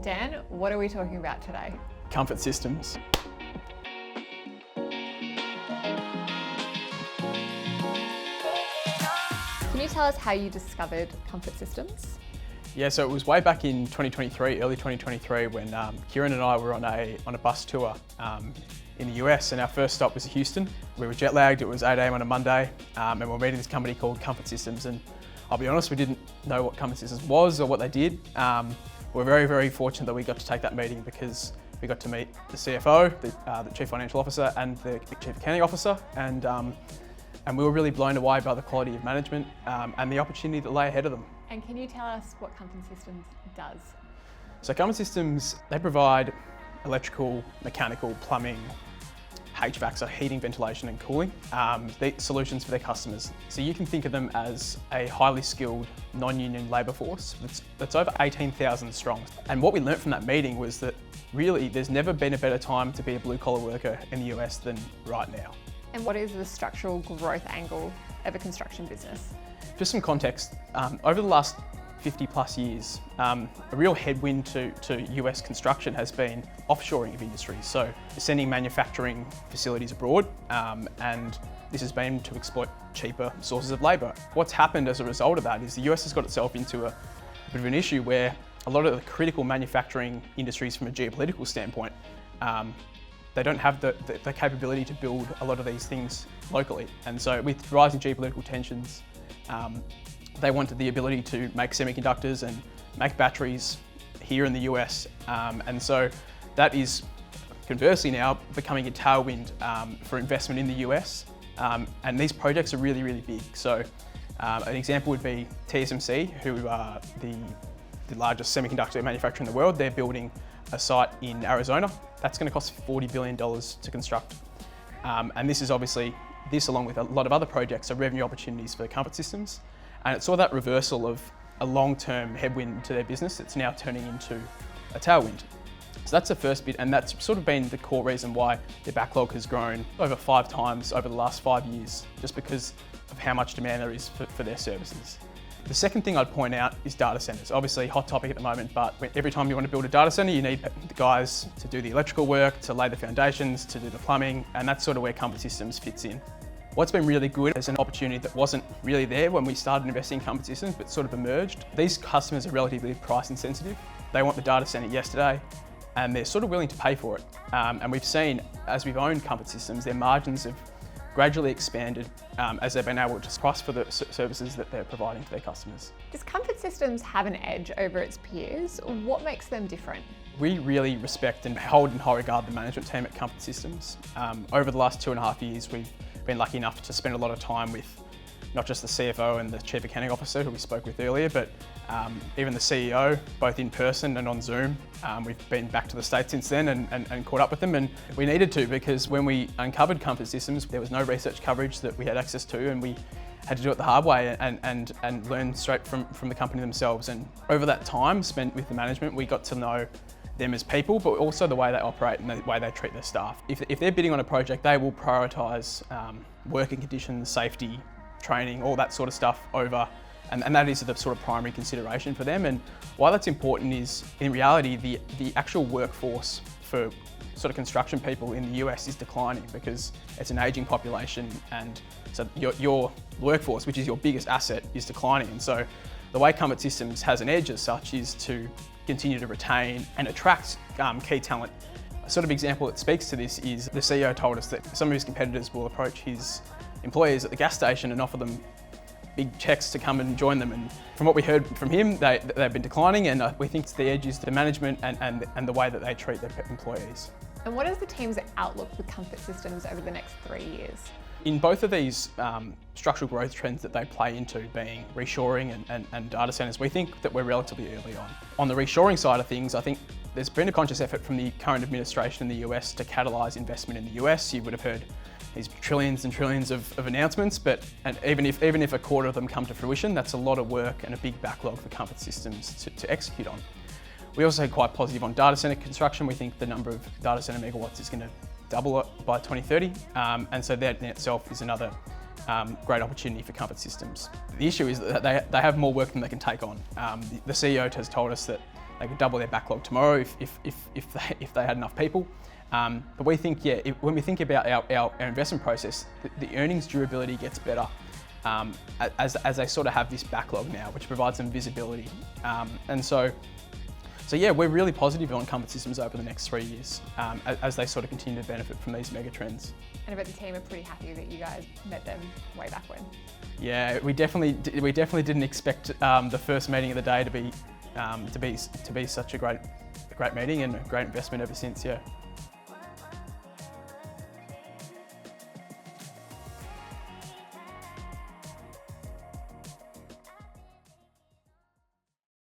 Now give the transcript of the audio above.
Dan, what are we talking about today? Comfort systems. Can you tell us how you discovered comfort systems? Yeah, so it was way back in 2023, early 2023, when Kieran and I were on a bus tour in the US, and our first stop was Houston. We were jet lagged, it was 8 AM on a Monday, and we were meeting this company called Comfort Systems, and I'll be honest, we didn't know what Comfort Systems was or what they did. We're very, very fortunate that we got to take that meeting because we got to meet the CFO, the Chief Financial Officer, and the Chief Accounting Officer, and we were really blown away by the quality of management and the opportunity that lay ahead of them. And can you tell us what Comfort Systems does? So Comfort Systems, they provide electrical, mechanical, plumbing, HVAC, so heating, ventilation and cooling, solutions for their customers. So you can think of them as a highly skilled, non-union labour force that's over 18,000 strong. And what we learnt from that meeting was that really there's never been a better time to be a blue collar worker in the US than right now. And what is the structural growth angle of a construction business? Just some context, over the last 50 plus years, a real headwind to US construction has been offshoring of industries. So sending manufacturing facilities abroad, and this has been to exploit cheaper sources of labour. What's happened as a result of that is the US has got itself into a bit of an issue where a lot of the critical manufacturing industries from a geopolitical standpoint, they don't have the capability to build a lot of these things locally. And so with rising geopolitical tensions, they wanted the ability to make semiconductors and make batteries here in the US. And so that is conversely now becoming a tailwind for investment in the US. And these projects are really, really big. So an example would be TSMC, who are the largest semiconductor manufacturer in the world. They're building a site in Arizona. That's going to cost $40 billion to construct. And this is obviously, this along with a lot of other projects are revenue opportunities for Comfort Systems. And it's sort of that reversal of a long-term headwind to their business. It's now turning into a tailwind. So that's the first bit, and that's sort of been the core reason why their backlog has grown over 5 times over the last 5 years, just because of how much demand there is for their services. The second thing I'd point out is data centers. Obviously, hot topic at the moment, but every time you want to build a data center, you need the guys to do the electrical work, to lay the foundations, to do the plumbing, and that's sort of where Comfort Systems fits in. What's been really good is an opportunity that wasn't really there when we started investing in Comfort Systems, but sort of emerged. These customers are relatively price insensitive. They want the data center yesterday, and they're sort of willing to pay for it. And we've seen, as we've owned Comfort Systems, their margins have gradually expanded as they've been able to price for the services that they're providing to their customers. Does Comfort Systems have an edge over its peers? What makes them different? We really respect and hold in high regard the management team at Comfort Systems. Over the last 2.5 years, we've been lucky enough to spend a lot of time with not just the CFO and the Chief Accounting Officer, who we spoke with earlier, but even the CEO, both in person and on Zoom. We've been back to the States since then and caught up with them, and we needed to because when we uncovered Comfort Systems, there was no research coverage that we had access to, and we had to do it the hard way and learn straight from the company themselves. And over that time spent with the management, we got to know them as people, but also the way they operate and the way they treat their staff. If they're bidding on a project, they will prioritise working conditions, safety, training, all that sort of stuff over, and that is the sort of primary consideration for them. And why that's important is, in reality, the actual workforce for sort of construction people in the US is declining because it's an ageing population, and so your workforce, which is your biggest asset, is declining. And so the way Comfort Systems has an edge as such is to continue to retain and attract key talent. A sort of example that speaks to this is the CEO told us that some of his competitors will approach his employees at the gas station and offer them big checks to come and join them. And from what we heard from him, they've been declining, and we think the edge is the management and the way that they treat their employees. And what is the team's outlook for Comfort Systems over the next 3 years? In both of these structural growth trends that they play into, being reshoring and data centers, we think that we're relatively early on. On the reshoring side of things, I think there's been a conscious effort from the current administration in the US to catalyse investment in the US. You would have heard these trillions and trillions of announcements, and even if a quarter of them come to fruition, that's a lot of work and a big backlog for Comfort Systems to execute on. We also quite positive on data centre construction. We think the number of data centre megawatts is going to double it by 2030, and so that in itself is another great opportunity for Comfort Systems. The issue is that they have more work than they can take on. The CEO has told us that they could double their backlog tomorrow if they had enough people. But we think, when we think about our investment process, the earnings durability gets better as they sort of have this backlog now, which provides them visibility. So yeah, we're really positive on Compass Systems over the next 3 years as they sort of continue to benefit from these mega trends. And I bet the team are pretty happy that you guys met them way back when. Yeah, we definitely didn't expect the first meeting of the day to be such a great meeting and a great investment ever since. Yeah.